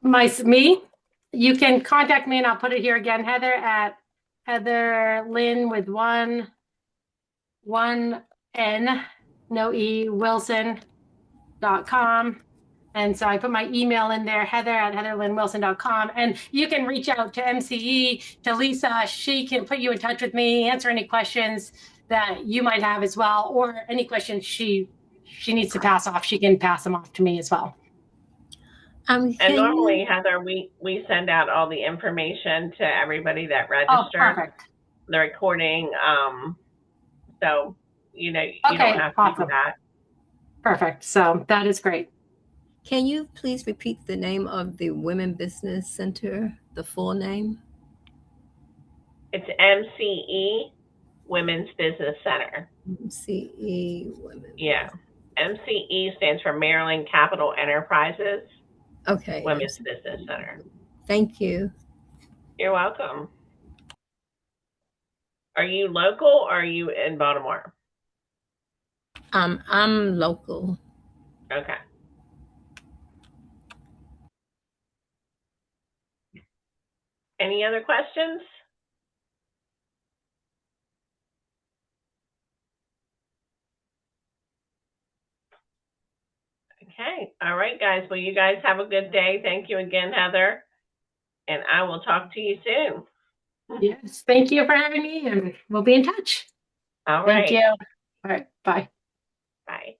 Me? You can contact me and I'll put it here again. Heather at Heather Lynn with one N, no E, Wilson.com. And so I put my email in there, Heather at heatherlynnwilson.com. And you can reach out to MCE, to Lisa. She can put you in touch with me, answer any questions that you might have as well, or any questions she needs to pass off. She can pass them off to me as well. And normally, Heather, we send out all the information to everybody that registered. Oh, perfect. The recording. So, you don't have to do that. Perfect. So that is great. Can you please repeat the name of the Women Business Center, the full name? It's MCE Women's Business Center. MCE Women. Yeah. MCE stands for Maryland Capital Enterprises. Okay. Women's Business Center. Thank you. You're welcome. Are you local or are you in Baltimore? I'm local. Okay. Any other questions? Okay. All right, guys. Well, you guys have a good day. Thank you again, Heather. And I will talk to you soon. Yes. Thank you for having me and we'll be in touch. All right. Thank you. All right. Bye. Bye.